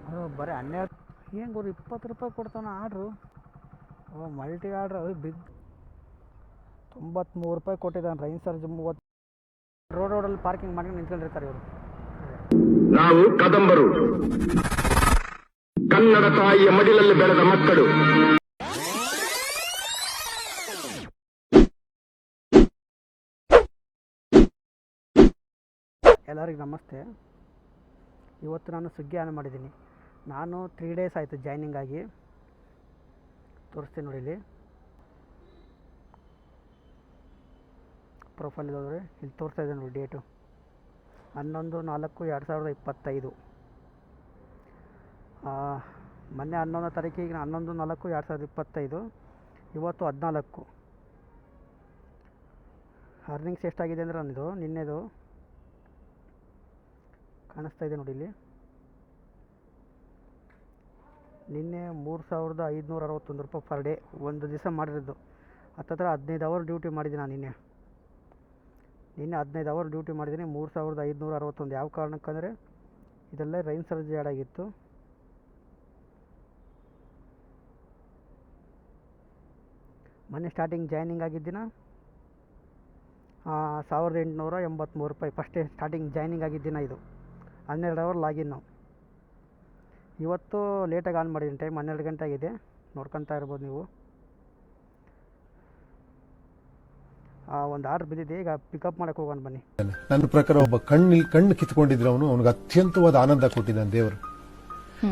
ಅದು ಬರೀ 12 ಏನು ಗುರು 20 ರೂಪಾಯಿ ಕೊಡ್ತಾನೆ ಆರ್ಡ್ರು. ಓ ಮಲ್ಟಿ ಆರ್ಡ್ರ್ ಬಿಗ್ 93 ರೂಪಾಯಿ ಕೊಟ್ಟಿದ್ದಾನೆ. ರೈನ್ ಸರ್ಜ್ 30 ರೋಡಲ್ಲಿ ಪಾರ್ಕಿಂಗ್ ಮಾಡ್ಕೊಂಡು ನಿಂತ್ಕೊಂಡಿರ್ತಾರೆ ಇವರು. ನಾವು ಕದಂಬರು, ಕನ್ನಡ ತಾಯಿಯ ಮಡಿಲಲ್ಲಿ ಬೆಳೆದ ಮಕ್ಕಳು. ಎಲ್ಲರಿಗೂ ನಮಸ್ತೆ. ಇವತ್ತು ನಾನು ಸ್ವಿಗ್ಗಿ ಆನ್ ಮಾಡಿದ್ದೀನಿ. ನಾನು 3 ಡೇಸ್ ಆಯಿತು ಜಾಯ್ನಿಂಗ್ ಆಗಿ. ತೋರಿಸ್ತೀನಿ ನೋಡಿ, ಇಲ್ಲಿ ಪ್ರೊಫೈಲ್ ಹೋದರೆ ಇಲ್ಲಿ ತೋರಿಸ್ತಾ ಇದೆ ನೋಡಿ ಡೇಟು 11/4/2025. ಮೊನ್ನೆ 11ನೇ ತಾರೀಕಿಗೆ 11/4/2025. ಇವತ್ತು 14. ಅರ್ನಿಂಗ್ಸ್ ಎಷ್ಟಾಗಿದೆ ಅಂದರೆ ನನ್ನದು ನಿನ್ನೆದು ಕಾಣಿಸ್ತಾ ಇದೆ ನೋಡಿ ಇಲ್ಲಿ. ನಿನ್ನೆ 3561 ರೂಪಾಯಿ ಪರ್ ಡೇ ಒಂದು ದಿವಸ ಮಾಡಿರೋದು. ಹತ್ತತ್ರ 15 ಅವರ್ ಡ್ಯೂಟಿ ಮಾಡಿದ್ದೀನಿ ನಾನು ನಿನ್ನೆ 15 ಅವರ್ ಡ್ಯೂಟಿ ಮಾಡಿದ್ದೀನಿ. 3561. ಯಾವ ಕಾರಣಕ್ಕಂದರೆ ಇದೆಲ್ಲ ರೈನ್ ಸರ್ಜ್ ಆ್ಯಡ್ ಆಗಿತ್ತು. ಮೊನ್ನೆ ಸ್ಟಾರ್ಟಿಂಗ್ ಜಾಯ್ನಿಂಗ್ ಆಗಿದ್ದಿನ 1883 ರೂಪಾಯಿ ಫಸ್ಟೇ ಸ್ಟಾರ್ಟಿಂಗ್ ಜಾಯ್ನಿಂಗ್ ಆಗಿದ್ದಿನ. ಇದು 12 ಅವರ್ ಲಾಗಿನ್. ನಾವು ಇವತ್ತು ಲೇಟಾಗಿ ಆನ್ ಮಾಡಿದ್ದೀನಿ. ಟೈಮ್ 12 ಗಂಟೆ ಆಗಿದೆ, ನೋಡ್ಕೊತಾ ಇರ್ಬೋದು ನೀವು. ಒಂದು ಆರ್ಡ್ರ್ ಬಿದ್ದಿದೆ, ಈಗ ಪಿಕಪ್ ಮಾಡೋಕ್ಕೆ ಹೋಗೋಣ ಬನ್ನಿ. ನನ್ನ ಪ್ರಕಾರ ಒಬ್ಬ ಕಣ್ಣು ಕಿತ್ಕೊಂಡಿದ್ರೆ ಅವನಿಗೆ ಅತ್ಯಂತವಾದ ಆನಂದ ಕೊಟ್ಟಿದ್ದಾನೆ ದೇವರು.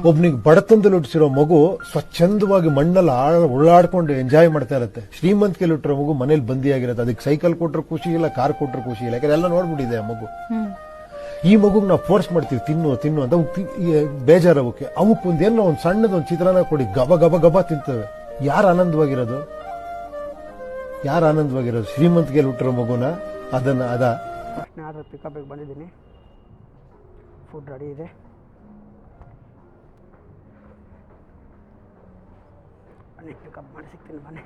ಒಬ್ನಿಗೆ ಬಡತನದಲ್ಲಿ ಹುಟ್ಟಿಸಿರೋ ಮಗು ಸ್ವಚ್ಛಂದವಾಗಿ ಮಣ್ಣಲ್ಲಿ ಉಳ್ಳಾಡ್ಕೊಂಡು ಎಂಜಾಯ್ ಮಾಡ್ತಾ ಇರುತ್ತೆ. ಶ್ರೀಮಂತಿಕೆಯಲ್ಲಿ ಹುಟ್ಟಿರೋ ಮಗು ಮನೇಲಿ ಬಂದಿಯಾಗಿರುತ್ತೆ. ಅದಕ್ಕೆ ಸೈಕಲ್ ಕೊಟ್ಟರು ಖುಷಿ ಇಲ್ಲ, ಕಾರ್ ಕೊಟ್ಟರು ಖುಷಿ ಇಲ್ಲ, ಯಾಕಂದ್ರೆ ಎಲ್ಲ ನೋಡ್ಬಿಟ್ಟಿದೆ ಆ ಮಗು. ಈ ಮಗುಗ್ ನಾವು ಫೋರ್ಸ್ ಮಾಡ್ತೀವಿ ತಿನ್ನು ಅಂತ ಬೇಜಾರವಕ್ಕೆ. ಅವಕ್ಕೊಂದು ಏನೋ ಒಂದು ಸಣ್ಣದೊಂದು ಚಿತ್ರಾನ್ನ ಕೊಡಿ, ಗಬ ಗಬ ಗಬ ತಿಂತವೆ. ಯಾರು ಆನಂದವಾಗಿರೋದು? ಶ್ರೀಮಂತಿಕೆಯಲ್ಲಿ ಹುಟ್ಟಿರೋ ಮಗುನ ಫಸ್ಟ್ ಆರ್ಡರ್ ಪಿಕಪ್ಗೆ ಬಂದಿದ್ದೀನಿ. ಫುಡ್ ರೆಡಿ ಇದೆ. ಬನ್ನಿ ಪಿಕಪ್ ಮಾಡಿ ಸಿಗ್ತೀನಿ ಬನ್ನಿ.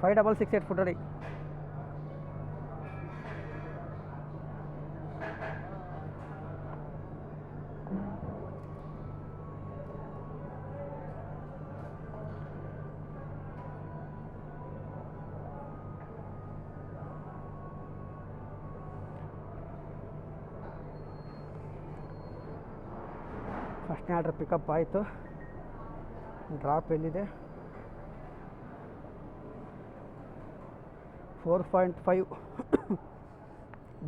$5668 ಫುಡ್ ರೆಡಿ. ಫಸ್ಟ್ನೇ ಆರ್ಡ್ರ್ ಪಿಕಪ್ ಆಯಿತು. ಡ್ರಾಪ್ ಎಲ್ಲಿದೆ? 4.5.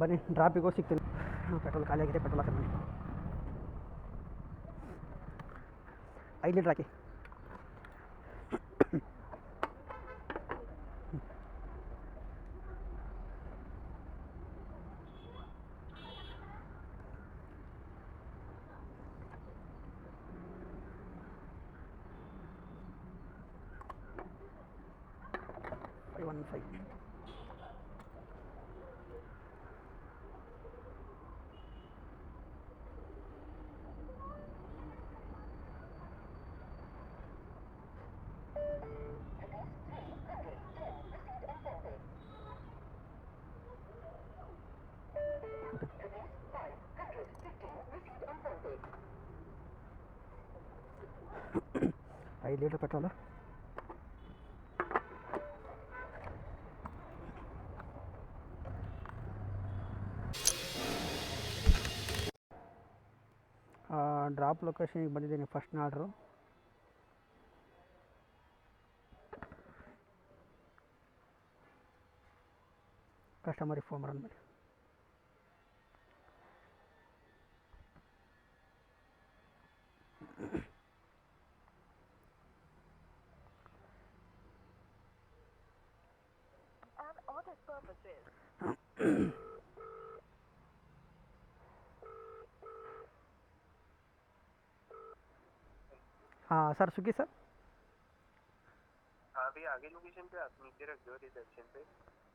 ಬನ್ನಿ ಡ್ರಾಪಿಗೆ ಹೋಗಿ ಸಿಗ್ತೀನಿ. ಪೆಟ್ರೋಲ್ ಖಾಲಿ ಆಗಿದೆ, ಪೆಟ್ರೋಲ್ ಹಾಕಿ ಬನ್ನಿ. 5 ಲೀಟ್ರ್ ಹಾಕಿ. $5 ಲೀಟ್ರ್ ಪೆಟ್ರೋಲು. ಡ್ರಾಪ್ ಲೊಕೇಶನ್ಗೆ ಬಂದಿದ್ದೀನಿ. ಫಸ್ಟ್ನ ಆರ್ಡ್ರು ಕಸ್ಟಮರಿಗೆ ಫೋನ್ ಮಾಡೋಣ ಬನ್ನಿ. हाँ सर, स्विगी सर। हाँ भैया, आगे लोकेशन पे आप नीचे रख दो रिसेप्शन पे।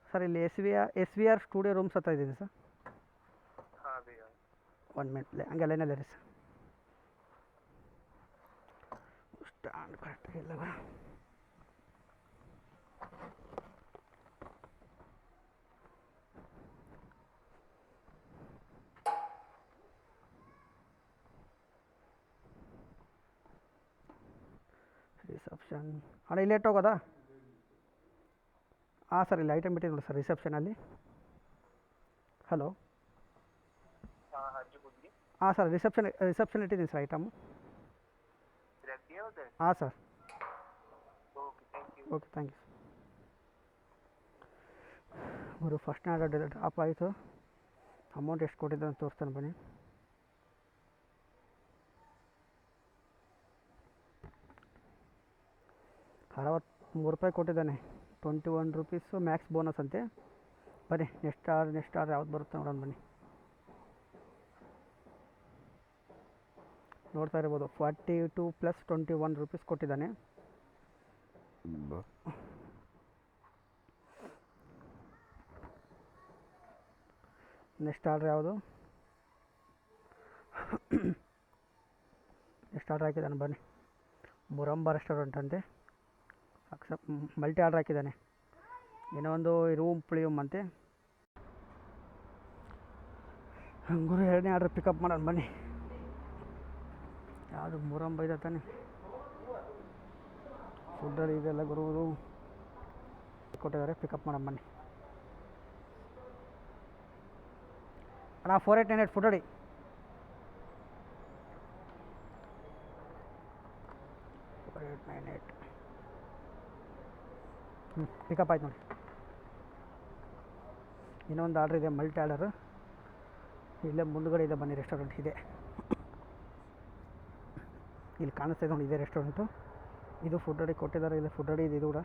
सर ಇಲ್ಲಿ S V R studio rooms ಹತ್ರ ಇದ್ದೀನಿ ಸರ್. हाँ भैया, 1 ಮಿನಿಟ್ ಹಂಗೆ ಲೈನಲ್ಲಿರಿ ಸರ್. ಸ್ಟ್ಯಾಂಡ್ ಕರೆಕ್ಟಾಗಿ ಇಲ್ಲ. ರಿಸೆಪ್ಷನ್ ಅಣ್ಣ ಇಲ್ಲೇ ಹೋಗೋದಾ? ಹಾಂ ಸರ್, ಇಲ್ಲಿ ಐಟಮ್ ಬಿಟ್ಟಿದ್ದೀನಿ ನೋಡಿ ಸರ್ ರಿಸೆಪ್ಷನಲ್ಲಿ. ಹಲೋ. हाँ हाँ जी बोलिए। ಹಾಂ ಸರ್, ರಿಸೆಪ್ಷನ್ ಇಟ್ಟಿದ್ದೀನಿ ಸರ್ ಐಟಮು. रख दिया उधर? ಹಾಂ sir. Okay thank you. Okay thank you. ಅವರು ಫಸ್ಟ್ ಆರ್ಡರ್ ಡ್ರಾಪ್ ಆಯಿತು. ಅಮೌಂಟ್ ಎಷ್ಟು ಕೊಟ್ಟಿದ್ದೆ ಅಂತ ತೋರಿಸ್ತಾನೆ ಬನ್ನಿ. ₹63 ಕೊಟ್ಟಿದ್ದಾನೆ. 21 ರೂಪೀಸು ಮ್ಯಾಕ್ಸ್ ಬೋನಸ್ ಅಂತೆ. ಬನ್ನಿ ನೆಕ್ಸ್ಟ್ ಆರ್ಡರ್ ಯಾವ್ದು ಬರುತ್ತೆ ನೋಡೋಣ ಬನ್ನಿ. ನೋಡ್ತಾ ಇರ್ಬೋದು 42 + 21 ರೂಪೀಸ್ ಕೊಟ್ಟಿದ್ದಾನೆ. ನೆಕ್ಸ್ಟ್ ಆರ್ಡರ್ ಯಾವುದು? ನೆಕ್ಸ್ಟ್ ಆರ್ಡರ್ ಹಾಕಿದ್ದಾನೆ ಬನ್ನಿ. ಮುರಂಬ ರೆಸ್ಟೋರೆಂಟ್ ಅಂತೆ. ಮಲ್ಟಿ ಆರ್ಡರ್ ಹಾಕಿದ್ದಾನೆ. ಏನೋ ಒಂದು ರೂಮ್ ಪುಳಿಯಮ್ ಅಂತೆ. ಗುರು ಎರಡನೇ ಆರ್ಡರ್ ಪಿಕಪ್ ಮಾಡೋಣ ಬನ್ನಿ. ಯಾವುದು ಮುರಂಬ ಇದೆ ತಾನೆ? ಫುಡ್ಡಲ್ಲಿ ಇದೆಲ್ಲ ಗುರು ಕೊಟ್ಟಿದ್ದಾರೆ. ಪಿಕಪ್ ಮಾಡೋಣ ಬನ್ನಿ. ಅಣ್ಣ 4898 ಫುಡ್ಡಡಿ. ಪಿಕಪ್ ಆಯ್ತು ನೋಡಿ. ಇನ್ನೊಂದು ಆರ್ಡ್ರ್ ಇದೆ, ಮಲ್ಟಿ ಆರ್ಡರು. ಇಲ್ಲೇ ಮುಂದುಗಡೆ ಇದೆ ಬನ್ನಿ, ರೆಸ್ಟೋರೆಂಟ್ ಇದೆ. ಇಲ್ಲಿ ಕಾಣಿಸ್ತಾ ಇದೆ ನೋಡಿ, ಇದೆ ರೆಸ್ಟೋರೆಂಟು. ಇದು ಫುಡ್ ಅಡಿ ಕೊಟ್ಟಿದ್ದಾರೆ. ಇದೆ ಫುಡ್ ಅಡಿ ಇದೆ ಇದು ಕೂಡ.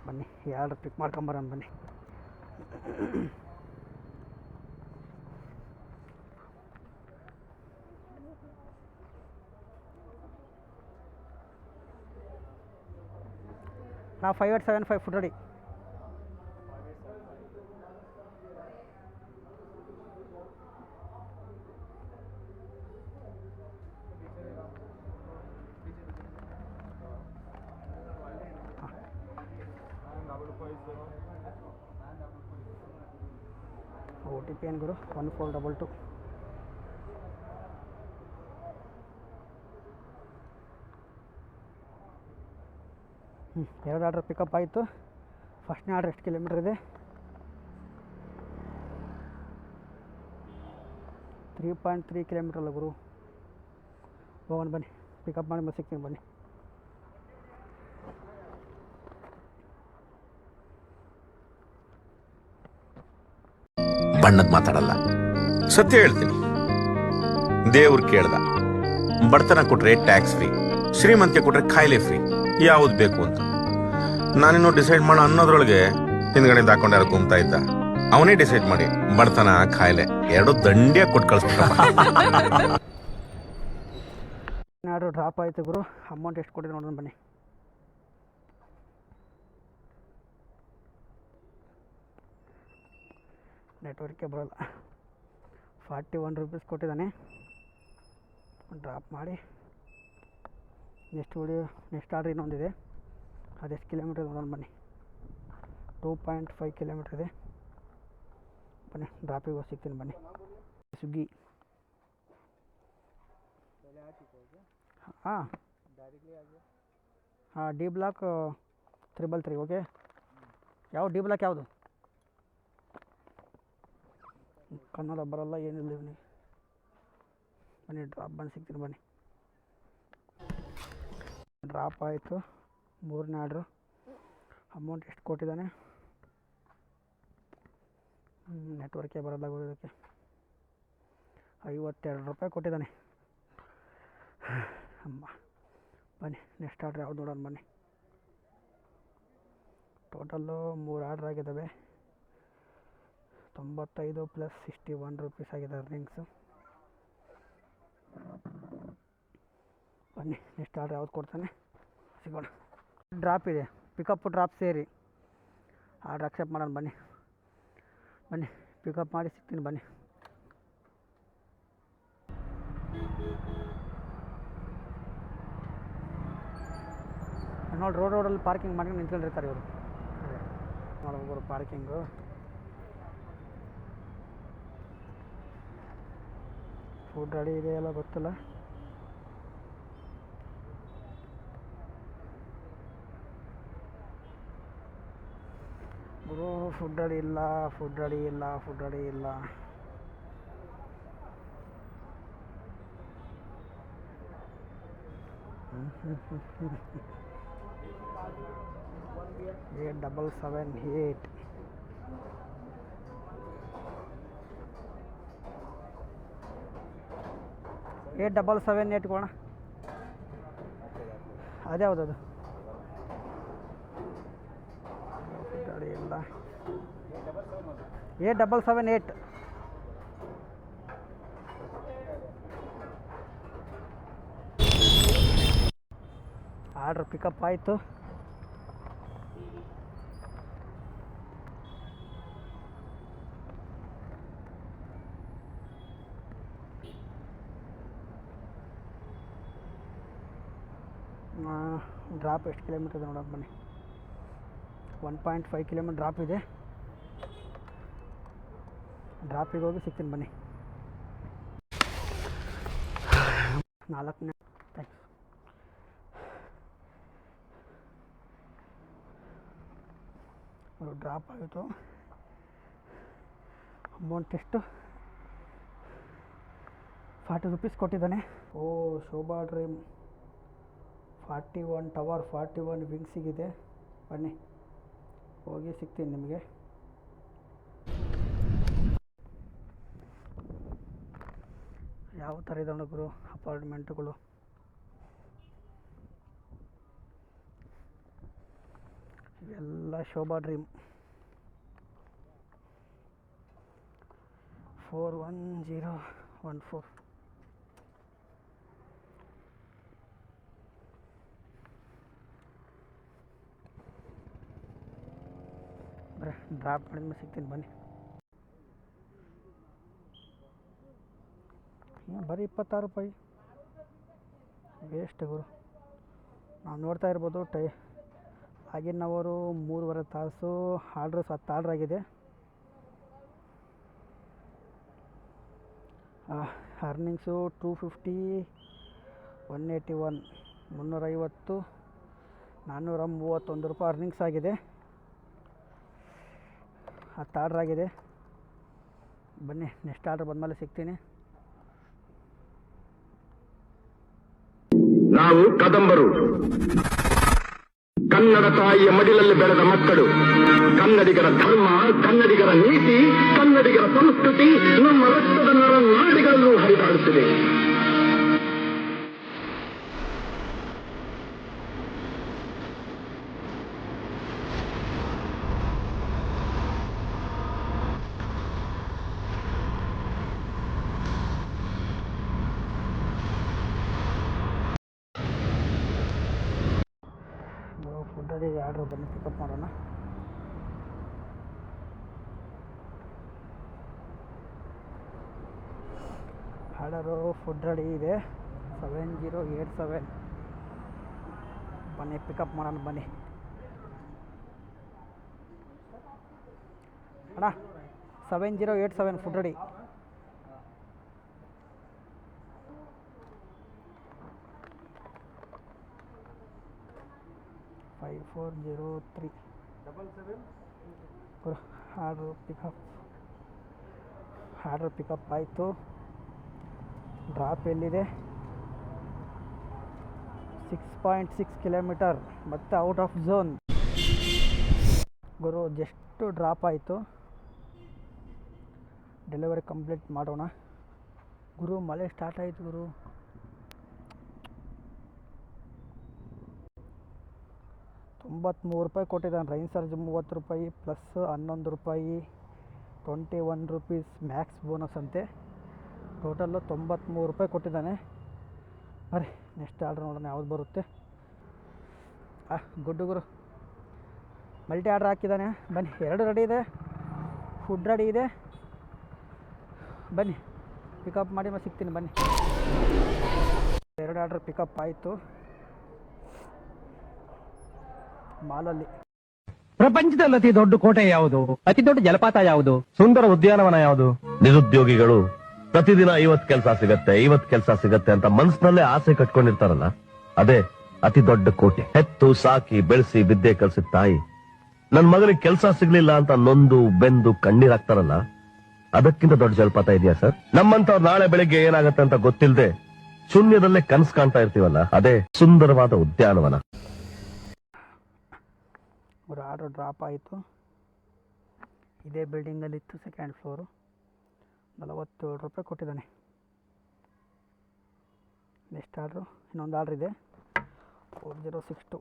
ಬನ್ನಿ ಈ ಆರ್ಡ್ರ್ ಪಿಕ್ ಮಾಡ್ಕೊಂಬರೋಣ ಬನ್ನಿ. ನಾವು 5875 ಫುಡ್ ಅಡಿ. OTP ಏನು ಗುರು? 1422. ಎರಡು ಆರ್ಡ್ರ್ ಪಿಕಪ್ ಆಯಿತು. ಫಸ್ಟ್ನೇ ಆರ್ಡ್ರ್ ಎಷ್ಟು ಕಿಲೋಮೀಟ್ರ್ ಇದೆ? 3.3 ಕಿಲೋಮೀಟ್ರ್ ಅಲ್ಲ ಗುರು. ಹೋಗೋಣ ಬನ್ನಿ, ಪಿಕಪ್ ಮಾಡಿ ಮತ್ತೆ ಸಿಗ್ತೀನಿ ಬನ್ನಿ. ಬಣ್ಣದ ಮಾತಾಡಲ್ಲ, ಸತ್ಯ ಹೇಳ್ತೀನಿ. ದೇವ್ರು ಕೇಳ್ದ, ಬಡತನ ಕೊಟ್ರೆ ಟ್ಯಾಕ್ಸ್ ಫ್ರೀ, ಶ್ರೀಮಂತಿಕೆ ಕೊಟ್ರೆ ಕಾಯಿಲೆ ಫ್ರೀ, ಯಾವ್ದು ಬೇಕು ಅಂತ. ನಾನಿನ್ನೂ ಡಿಸೈಡ್ ಮಾಡೋ ಅನ್ನೋದ್ರೊಳಗೆ ಹಿಂದ್ಗಡೆ ಹಾಕೊಂಡು ಯಾರು ಕುಂತಾ ಇದ್ದ. ಅವನೇ ಡಿಸೈಡ್ ಮಾಡಿ ಬಡತನ ಕಾಯಿಲೆ ಎರಡು ದಂಡಿಯಾಗಿ ಕೊಟ್ಟು ಕಳಿಸ್ಬಿಟ್ಟ. ಆರ್ಡ್ರು ಡ್ರಾಪ್ ಆಯಿತು ಗುರು. ಅಮೌಂಟ್ ಎಷ್ಟು ಕೊಟ್ಟಿದೆ ನೋಡೋಣ ಬನ್ನಿ. ನೆಟ್ವರ್ಕೇ ಬರೋಲ್ಲ. 41 ರೂಪೀಸ್ ಕೊಟ್ಟಿದ್ದಾನೆ. ಡ್ರಾಪ್ ಮಾಡಿ ನೆಕ್ಸ್ಟ್ ಆರ್ಡ್ರ್ ಇನ್ನೊಂದಿದೆ. ಅದೆಷ್ಟು ಕಿಲೋಮೀಟ್ರ್ ನೋಡೋಣ ಬನ್ನಿ. 2.5 ಕಿಲೋಮೀಟ್ರ್ ಇದೆ. ಬನ್ನಿ ಡ್ರಾಪಿಗೆ ಹೋಗಿ ಸಿಗ್ತೀನಿ ಬನ್ನಿ. ಸ್ವಿಗ್ಗಿ. ಹಾಂ ಡಿ ಬ್ಲಾಕ್ 333. ಓಕೆ, ಯಾವ ಡಿ ಬ್ಲಾಕ್ ಯಾವುದು? ಕನ್ನಡ ಬರಲ್ಲ, ಏನಿಲ್ಲ ಇವನಿಗೆ. ಬನ್ನಿ ಡ್ರಾಪ್ ಬಂದು ಸಿಗ್ತೀನಿ ಬನ್ನಿ. ಡ್ರಾಪ್ ಆಯಿತು. ಮೂರನೇ ಆರ್ಡ್ರು. ಅಮೌಂಟ್ ಎಷ್ಟು ಕೊಟ್ಟಿದ್ದಾನೆ? ನೆಟ್ವರ್ಕೇ ಬರಲ್ಲ ಇದಕ್ಕೆ. 52 ರೂಪಾಯಿ ಕೊಟ್ಟಿದ್ದಾನೆ. ಅಮ್ಮ ಬನ್ನಿ ನೆಕ್ಸ್ಟ್ ಆರ್ಡ್ರ್ ಯಾವ್ದು ನೋಡೋಣ ಬನ್ನಿ. ಟೋಟಲ್ಲು 3 ಆರ್ಡ್ರ್ ಆಗಿದ್ದಾವೆ. 95 + 61 ರೂಪೀಸ್ ಆಗಿದೆ ಅರ್ನಿಂಗ್ಸು. ಬನ್ನಿ ನೆಕ್ಸ್ಟ್ ಆರ್ಡ್ರ್ ಯಾವ್ದು ಕೊಡ್ತಾನೆ ಸಿಗೋಣ. ಡ್ರಾಪ್ ಇದೆ, ಪಿಕಪ್ ಡ್ರಾಪ್ ಸೇರಿ ಆರ್ಡ್ರ್ ಅಕ್ಸೆಪ್ಟ್ ಮಾಡೋಣ ಬನ್ನಿ. ಬನ್ನಿ ಪಿಕಪ್ ಮಾಡಿ ಸಿಗ್ತೀನಿ ಬನ್ನಿ. ನೋಡಿ ರೋಡಲ್ಲಿ ಪಾರ್ಕಿಂಗ್ ಮಾಡ್ಕೊಂಡು ನಿಂತ್ಕೊಂಡಿರ್ತಾರೆ ಇವರು. ನೋಡ್ಬೋದು ಪಾರ್ಕಿಂಗು. ಫುಡ್ ರೆಡಿ ಇದೆಯಲ್ಲ ಗೊತ್ತಿಲ್ಲ. ಗುರು ಫುಡ್ ರೆಡಿ ಇಲ್ಲ, ಫುಡ್ ರೆಡಿ ಇಲ್ಲ, ಫುಡ್ ರೆಡಿ ಇಲ್ಲ. ಏಟ್ 778 8778 ಕೋಣ. ಅದೇ ಯಾವುದದು ಗಾಡಿ ಇಲ್ಲ. 8778 ಆರ್ಡ್ರ್ ಪಿಕಪ್ ಆಯಿತು. ಡ್ರಾಪ್ ಎಷ್ಟು ಕಿಲೋಮೀಟರ್ ಇದೆ ನೋಡೋಣ ಬನ್ನಿ. 1.5 ಕಿಲೋಮೀಟರ್ ಡ್ರಾಪ್ ಇದೆ. ಡ್ರಾಪಿಗೆ ಹೋಗಿ ಸಿಗ್ತೀನಿ ಬನ್ನಿ. 4ನೇ ಥ್ಯಾಂಕ್ಸ್. ಡ್ರಾಪ್ ಆಯಿತು. ಅಮೌಂಟ್ ಎಷ್ಟು? 40 ರೂಪೀಸ್ ಕೊಟ್ಟಿದ್ದಾನೆ. ಓ ಶೋಭಾ ಡ್ರೀಮ್ 41 ಟವರ್ 41 ವಿಂಗ್ಸಿಗಿದೆ. ಬನ್ನಿ ಹೋಗಿ ಸಿಗ್ತೀನಿ ನಿಮಗೆ. ಯಾವ ಥರ ಇದೆ ಗುರು ಅಪಾರ್ಟ್ಮೆಂಟ್ಗಳು. ಇವೆಲ್ಲ ಶೋಭಾ ಡ್ರೀಮ್ 41014. ಡ್ರಾಪ್ ಮಾಡಿದ್ಮೇಲೆ ಸಿಗ್ತೀನಿ ಬನ್ನಿ. ಬರೀ 26 ರೂಪಾಯಿ ವೇಸ್ಟ್ ಗುರು. ನಾವು ನೋಡ್ತಾ ಇರ್ಬೋದು ಆಗಿನವರು 3.5 ತಾಸು ಆರ್ಡ್ರು 10 ಆರ್ಡ್ರ್ ಆಗಿದೆ. ಅರ್ನಿಂಗ್ಸು 250, 181, 350, 431 ರೂಪಾಯಿ ಅರ್ನಿಂಗ್ಸ್ ಆಗಿದೆ. 10 ಆರ್ಡ್ರ್ ಆಗಿದೆ. ಬನ್ನಿ ನೆಕ್ಸ್ಟ್ ಆರ್ಡ್ರ್ ಬಂದಮೇಲೆ ಸಿಗ್ತೀನಿ. ನಾವು ಕದಂಬರು, ಕನ್ನಡ ತಾಯಿಯ ಮಡಿಲಲ್ಲಿ ಬೆಳೆದ ಮಕ್ಕಳು. ಕನ್ನಡಿಗರ ಧರ್ಮ, ಕನ್ನಡಿಗರ ನೀತಿ, ಕನ್ನಡಿಗರ ಸಂಸ್ಕೃತಿ ನಮ್ಮ ರಕ್ತದ ನಾಡಿಗಳಲ್ಲೂ ಹರಿದಾಡುತ್ತಿದೆ. ಫುಡ್ ರೆಡಿ ಆರ್ಡ್ರ್ ಬನ್ನಿ ಪಿಕಪ್ ಮಾಡೋಣ. ಆರ್ಡರು ಫುಡ್ ರೆಡಿ ಇದೆ 7087. ಬನ್ನಿ ಪಿಕಪ್ ಮಾಡೋಣ ಬನ್ನಿ ಅಣ್ಣ. 7087 ಫುಡ್ ರೆಡಿ. ಆರ್ಡ್ರ್ ಪಿಕಪ್ ಆಯಿತು. ಡ್ರಾಪ್ ಎಲ್ಲಿದೆ? 6.6 ಕಿಲೋಮೀಟರ್ ಮತ್ತು out of zone Guru. Just drop ಆಯಿತು. ಡೆಲಿವರಿ ಕಂಪ್ಲೀಟ್ ಮಾಡೋಣ ಗುರು. ಮಳೆ ಸ್ಟಾರ್ಟ್ ಆಯಿತು ಗುರು. ₹93 ಕೊಟ್ಟಿದ್ದಾನೆ. Rain charge ₹30 plus ₹11, 21 rupees Max bonus ಅಂತೆ. ಟೋಟಲ್ಲು ₹93 ಕೊಟ್ಟಿದ್ದಾನೆ. ಬರ್ರಿ ನೆಕ್ಸ್ಟ್ ಆರ್ಡ್ರ್ ನೋಡೋಣ ಯಾವ್ದು ಬರುತ್ತೆ. ಗುಡ್ಡು ಗುರು ಮಲ್ಟಿ ಆರ್ಡ್ರ್ ಹಾಕಿದ್ದಾನೆ. ಬನ್ನಿ 2 ರೆಡಿ ಇದೆ, ಫುಡ್ ರೆಡಿ ಇದೆ. ಬನ್ನಿ ಪಿಕಪ್ ಮಾಡಿ ಮತ್ತೆ ಸಿಗ್ತೀನಿ ಬನ್ನಿ. 2 ಆರ್ಡ್ರ್ ಪಿಕಪ್ ಆಯಿತು. ಮಾಲಲ್ಲಿ. ಪ್ರಪಂಚದಲ್ಲಿ ಅತಿ ದೊಡ್ಡ ಕೋಟೆ ಯಾವುದು? ಅತಿ ದೊಡ್ಡ ಜಲಪಾತ ಯಾವುದು? ಸುಂದರ ಉದ್ಯಾನವನ ಯಾವುದು? ನಿರುದ್ಯೋಗಿಗಳು ಪ್ರತಿದಿನ 50 ಕೆಲಸ ಸಿಗತ್ತೆ ಅಂತ ಮನಸ್ಸಿನಲ್ಲೇ ಆಸೆ ಕಟ್ಕೊಂಡಿರ್ತಾರಲ್ಲ, ಅದೇ ಅತಿ ದೊಡ್ಡ ಕೋಟೆ. ಹೆತ್ತು ಸಾಕಿ ಬೆಳೆಸಿ ವಿದ್ಯೆ ಕಲ್ಸಿದ ತಾಯಿ ನನ್ ಮಗನಿಗೆ ಕೆಲಸ ಸಿಗ್ಲಿಲ್ಲ ಅಂತ ನೊಂದು ಬೆಂದು ಕಣ್ಣೀರಾಗ್ತಾರಲ್ಲ, ಅದಕ್ಕಿಂತ ದೊಡ್ಡ ಜಲಪಾತ ಇದೆಯಾ ಸರ್? ನಮ್ಮಂತವ್ರು ನಾಳೆ ಬೆಳಿಗ್ಗೆ ಏನಾಗತ್ತೆ ಅಂತ ಗೊತ್ತಿಲ್ಲದೆ ಶೂನ್ಯದಲ್ಲೇ ಕನಸು ಕಾಣ್ತಾ ಇರ್ತೀವಲ್ಲ, ಅದೇ ಸುಂದರವಾದ ಉದ್ಯಾನವನ. ಅವ್ರ ಆರ್ಡ್ರ್ ಡ್ರಾಪ್ ಆಯಿತು. ಇದೇ ಬಿಲ್ಡಿಂಗಲ್ಲಿತ್ತು, ಸೆಕೆಂಡ್ ಫ್ಲೋರು. 47 ರೂಪಾಯಿ ಕೊಟ್ಟಿದ್ದಾನೆ. ನೆಕ್ಸ್ಟ್ ಆರ್ಡ್ರು, ಇನ್ನೊಂದು ಆರ್ಡ್ರ್ ಇದೆ 4062.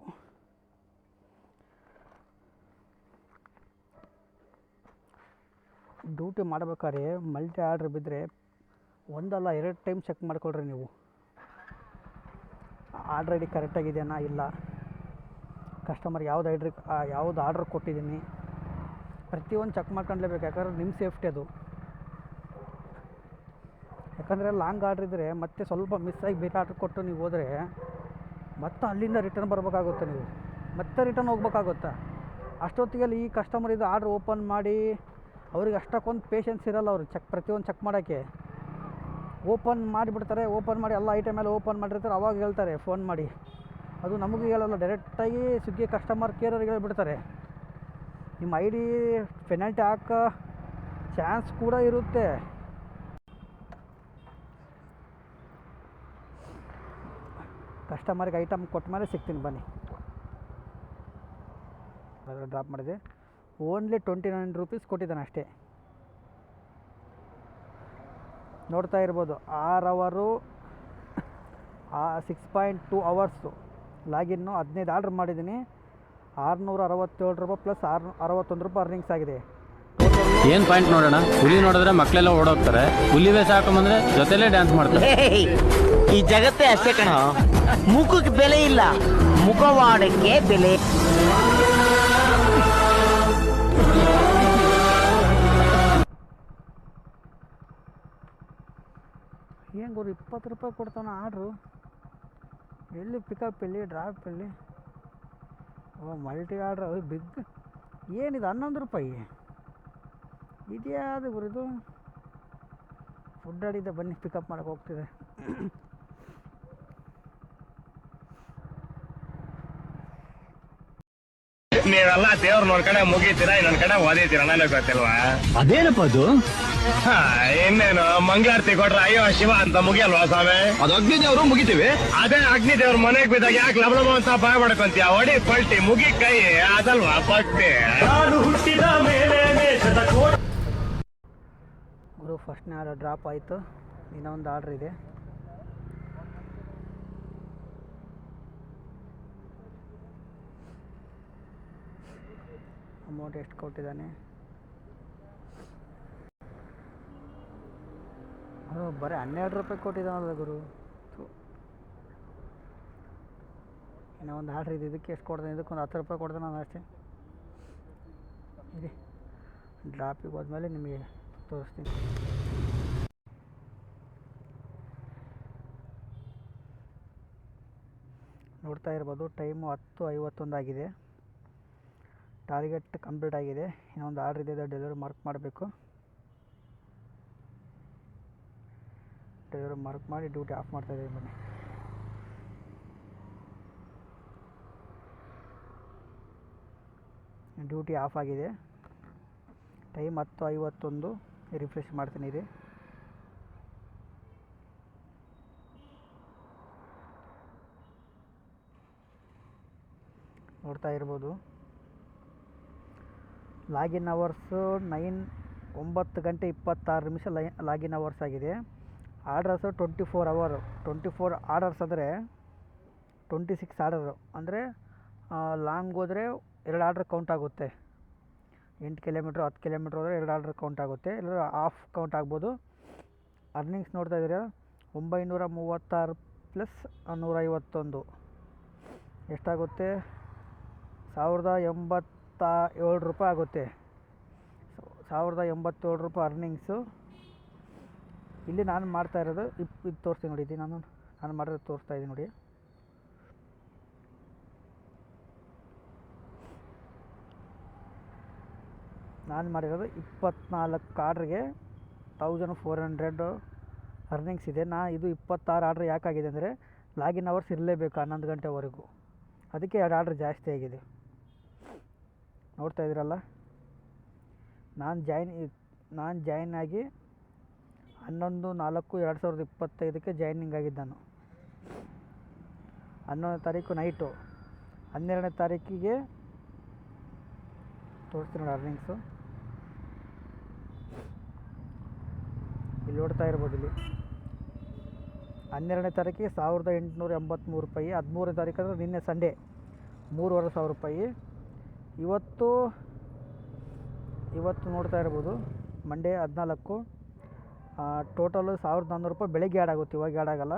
ಡ್ಯೂಟಿ ಮಾಡಬೇಕಾದ್ರೆ ಮಲ್ಟಿ ಆರ್ಡ್ರ್ ಬಿದ್ದರೆ ಒಂದಲ್ಲ 2 ಟೈಮ್ ಚೆಕ್ ಮಾಡ್ಕೊಳ್ರಿ ನೀವು. ಆರ್ಡ್ರ್ ಐ ಡಿ ಕರೆಕ್ಟಾಗಿದೆಯಾ ಇಲ್ಲ, ಕಸ್ಟಮರ್ ಯಾವ್ದು ಆರ್ಡ್ರ್ ಕೊಟ್ಟಿದ್ದೀನಿ, ಪ್ರತಿಯೊಂದು ಚೆಕ್ ಮಾಡ್ಕೊಂಡ್ಲೇಬೇಕು. ಯಾಕಂದ್ರೆ ನಿಮ್ಮ ಸೇಫ್ಟಿ ಅದು. ಯಾಕಂದರೆ ಲಾಂಗ್ ಆರ್ಡ್ರ್ ಇದ್ದರೆ ಮತ್ತೆ ಸ್ವಲ್ಪ ಮಿಸ್ ಆಗಿ ಬೇರೆ ಆರ್ಡ್ರ್ ಕೊಟ್ಟು ನೀವು ಹೋದರೆ ಮತ್ತೆ ಅಲ್ಲಿಂದ ರಿಟರ್ನ್ ಬರಬೇಕಾಗುತ್ತೆ, ನೀವು ಮತ್ತೆ ರಿಟರ್ನ್ ಹೋಗ್ಬೇಕಾಗುತ್ತೆ. ಅಷ್ಟೊತ್ತಿಗೆ ಈ ಕಸ್ಟಮರ್ ಇದು ಆರ್ಡ್ರ್ ಓಪನ್ ಮಾಡಿ ಅವ್ರಿಗೆ ಅಷ್ಟಕ್ಕೊಂದು ಪೇಷನ್ಸ್ ಇರಲ್ಲ. ಅವರು ಪ್ರತಿಯೊಂದು ಚೆಕ್ ಮಾಡೋಕ್ಕೆ ಓಪನ್ ಮಾಡಿಬಿಡ್ತಾರೆ. ಓಪನ್ ಮಾಡಿ ಎಲ್ಲ ಐಟಮ್ ಎಲ್ಲ ಓಪನ್ ಮಾಡಿರ್ತಾರೆ. ಅವಾಗ ಹೇಳ್ತಾರೆ ಫೋನ್ ಮಾಡಿ. ಅದು ನಮಗೂ ಹೇಳಲ್ಲ, ಡೈರೆಕ್ಟಾಗಿ ಸ್ವಿಗ್ಗಿ ಕಸ್ಟಮರ್ ಕೇರವ್ರಿಗೆ ಹೇಳ್ಬಿಡ್ತಾರೆ. ನಿಮ್ಮ ಐ ಡಿ ಪೆನಾಲ್ಟಿ ಹಾಕೋ ಚಾನ್ಸ್ ಕೂಡ ಇರುತ್ತೆ. ಕಸ್ಟಮರ್ಗೆ ಐಟಮ್ ಕೊಟ್ಟ ಮೇಲೆ ಸಿಗ್ತೀನಿ ಬನ್ನಿ. ಡ್ರಾಪ್ ಮಾಡಿದೆ. ಓನ್ಲಿ 29 ರೂಪೀಸ್ ಕೊಟ್ಟಿದ್ದಾನೆ ಅಷ್ಟೇ. ನೋಡ್ತಾ ಇರ್ಬೋದು 6 ಅವರು 6.2 ಅವರ್ಸು ಲಾಗಿನ್ನು. 15 ಆರ್ಡ್ರ್ ಮಾಡಿದ್ದೀನಿ. 667 ರೂಪಾಯಿ ಪ್ಲಸ್ 61 ರೂಪಾಯಿ ಅರ್ನಿಂಗ್ಸ್ ಆಗಿದೆ. ಏನ್ ಪಾಯಿಂಟ್ ನೋಡೋಣ? ಹುಲಿ ನೋಡಿದ್ರೆ ಮಕ್ಕಳೆಲ್ಲ ಓಡೋಗ್ತಾರೆ, ಹುಲಿ ವೇಷ ಹಾಕೊಂಬಂದ್ರೆ ಜೊತೆಲೇ ಡ್ಯಾನ್ಸ್ ಮಾಡ್ತಾರೆ. ಈ ಜಗತ್ತೇ ಅಷ್ಟೇ ಕಣ, ಮುಖಕ್ಕೆ ಬೆಲೆ ಇಲ್ಲ, ಮುಖವಾಡಕ್ಕೆ ಬೆಲೆ. ಏನು ಗುರು 20 ರೂಪಾಯಿ ಕೊಡ್ತಾನೆ ಆರ್ಡ್ರು. ಎಲ್ಲಿ ಪಿಕಪ್ ಎಲ್ಲಿ ಡ್ರಾಪ್ ಎಲ್ಲಿ? ಓ ಮಲ್ಟಿ ಆರ್ಡ್ರ್ ಅದು ಬಿಗ್. ಏನಿದು 11 ರೂಪಾಯಿ ಇದೆಯಾ? ಅದು ಗುರು ಇದು ಫುಡ್ ಆಡಿದೆ. ಬನ್ನಿ ಪಿಕಪ್ ಮಾಡೋಕೆ ಹೋಗ್ತಿದೆ. ನೀವೆಲ್ಲ ದೇವ್ರ ನೋಡ್ಕಡೆ ಮುಗಿತೀರಾ, ಇನ್ನೊಂದ್ ಕಡೆ ಓದಿತೀರ, ನನಗೆ ಗೊತ್ತಿಲ್ವಾ? ಅದೇನಪ್ಪ ಅದು? ಇನ್ನೇನು ಮಂಗಳಾರತಿ ಕೊಟ್ರೆ ಅಯ್ಯೋ ಶಿವ ಅಂತ ಮುಗಿಯಲ್ವಾ ಸ್ವಾಮಿ? ಅದು ಅಗ್ನಿ ದೇವರು ಮುಗಿತೀವಿ. ಅದೇ ಅಗ್ನಿ ದೇವ್ರ ಮನೆಗ್ ಬಿದ್ದಾಗ ಯಾಕೆ ಲಬಲಬ ಅಂತ ಭಯ ಮಾಡ್ಕೊಂತೀಯ? ಹೊಡಿ ಪಲ್ಟಿ ಮುಗಿ ಕೈ ಅದಲ್ವಾ ಭಕ್ತಿ? ಗುರು ಫಸ್ಟ್ನೇ ಆರ್ಡರ್ ಡ್ರಾಪ್ ಆಯಿತು. ಇನ್ನೊಂದು ಆರ್ಡ್ರ್ ಇದೆ. ಅಮೌಂಟ್ ಎಷ್ಟು ಕೊಟ್ಟಿದ್ದಾನೆ? ಅದು ಬರೀ 12 ರೂಪಾಯಿ ಕೊಟ್ಟಿದ್ದಾನಲ್ಲ ಗುರು. ಇನ್ನೂ ಒಂದು ಆರ್ಡ್ರ್ ಇದೆ. ಇದಕ್ಕೆ ಎಷ್ಟು ಕೊಡ್ತಾನೆ? ಇದಕ್ಕೊಂದು 10 ರೂಪಾಯಿ ಕೊಡ್ತಾನೆ ನಾನು ಅಷ್ಟೇ. ಇದೆ ಡ್ರಾಪಿಗೆ ಹೋದ್ಮೇಲೆ ನಿಮಗೆ ತೋರಿಸ್ತೀನಿ. ನೋಡ್ತಾ ಇರ್ಬೋದು ಟೈಮು 10:51 ಆಗಿದೆ. ಟಾರ್ಗೆಟ್ ಕಂಪ್ಲೀಟ್ ಆಗಿದೆ. ಇನ್ನೊಂದು ಆರ್ಡ್ರ್ ಇದೆ, ಡೆಲಿವರಿ ಮಾರ್ಕ್ ಮಾಡಬೇಕು. ಡೆಲಿವರಿ ಮಾರ್ಕ್ ಮಾಡಿ ಡ್ಯೂಟಿ ಆಫ್ ಮಾಡ್ತಾ ಇದ್ದೀವಿ ಬನ್ನಿ. ಡ್ಯೂಟಿ ಆಫ್ ಆಗಿದೆ. ಟೈಮ್ 10:51. ರಿಫ್ರೆಶ್ ಮಾಡ್ತೀನಿ ರೀ. ನೋಡ್ತಾ ಇರ್ಬೋದು ಲಾಗಿನ್ ಅವರ್ಸು 9 ಗಂಟೆ 26 ನಿಮಿಷ ಲಾಗಿನ್ ಅವರ್ಸ್ ಆಗಿದೆ. Orders 24 hour. 24 ಆರ್ಡರ್ಸ್ ಅಂದರೆ 26 ಆರ್ಡರು ಅಂದರೆ ಲಾಂಗ್ ಹೋದರೆ 2 ಆರ್ಡ್ರ್ ಕೌಂಟ್ ಆಗುತ್ತೆ. 8 ಕಿಲೋಮೀಟ್ರ್ 10 ಕಿಲೋಮೀಟ್ರ್ ಹೋದರೆ 2 ಆರ್ಡ್ರ್ ಕೌಂಟ್ ಆಗುತ್ತೆ, ಇಲ್ಲ ಆಫ್ ಕೌಂಟ್ ಆಗ್ಬೋದು. ಅರ್ನಿಂಗ್ಸ್ ನೋಡ್ತಾ ಇದ್ದೀರಾ 936 ಪ್ಲಸ್ 151 ಎಷ್ಟಾಗುತ್ತೆ? 1087 ರೂಪಾಯಿ ಆಗುತ್ತೆ. 1087 ರೂಪಾಯಿ ಅರ್ನಿಂಗ್ಸು. ಇಲ್ಲಿ ನಾನು ಮಾಡ್ತಾ ಇರೋದು ಇದು ತೋರಿಸ್ತೀನಿ ನೋಡಿ. ಇದು ನಾನು ಮಾಡಿರೋದು ತೋರಿಸ್ತಾ ಇದ್ದೀನಿ ನೋಡಿ. ನಾನು ಮಾಡಿರೋದು 24 ಆರ್ಡ್ರಿಗೆ 1400 ಅರ್ನಿಂಗ್ಸ್ ಇದೆ. ಇದು 26 ಆರ್ಡ್ರ್ ಯಾಕಾಗಿದೆ ಅಂದರೆ ಲಾಗಿನ್ ಅವರ್ಸ್ ಇರಲೇಬೇಕು 11 ಗಂಟೆವರೆಗೂ, ಅದಕ್ಕೆ 2 ಆರ್ಡ್ರ್ ಜಾಸ್ತಿ ಆಗಿದೆ. ನೋಡ್ತಾ ಇದ್ದೀರಲ್ಲ, ನಾನು ಜಾಯಿನ್ ಆಗಿ 11/4/2025 ಜಾಯ್ನಿಂಗ್ ಆಗಿದ್ದು ನಾನು. 11ನೇ ತಾರೀಕು ನೈಟು, 12ನೇ ತಾರೀಕಿಗೆ ತೋರಿಸ್ತೀನಿ ನೋಡಿ ಅರ್ನಿಂಗ್ಸು. ಇಲ್ಲಿ ನೋಡ್ತಾ ಇರ್ಬೋದು. ಇಲ್ಲಿ 12ನೇ ತಾರೀಕಿಗೆ 1883 ರೂಪಾಯಿ. 13ನೇ ತಾರೀಕು ಅಂದರೆ ನಿನ್ನೆ ಸಂಡೇ 3,500 ರೂಪಾಯಿ. ಇವತ್ತು ನೋಡ್ತಾ ಇರ್ಬೋದು ಮಂಡೇ 14, ಟೋಟಲು 1,400 ರೂಪಾಯಿ ಬೆಳಗ್ಗೆ ಆ್ಯಡ್ ಆಗುತ್ತೆ, ಇವಾಗ ಆ್ಯಡ್ ಆಗಲ್ಲ.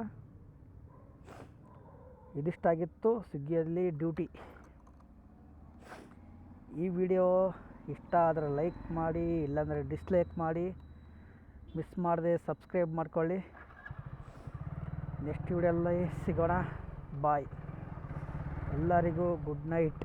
ಇದಿಷ್ಟಾಗಿತ್ತು ಸ್ವಿಗ್ಗಿಯಲ್ಲಿ ಡ್ಯೂಟಿ. ಈ ವಿಡಿಯೋ ಇಷ್ಟ ಆದರೆ ಲೈಕ್ ಮಾಡಿ, ಇಲ್ಲಾಂದರೆ ಡಿಸ್ಲೈಕ್ ಮಾಡಿ, ಮಿಸ್ ಮಾಡದೆ ಸಬ್ಸ್ಕ್ರೈಬ್ ಮಾಡ್ಕೊಳ್ಳಿ. ನೆಕ್ಸ್ಟ್ ವಿಡಿಯೋಲ್ಲಿ ಸಿಗೋಣ. ಬಾಯ್. ಎಲ್ಲರಿಗೂ ಗುಡ್ ನೈಟ್.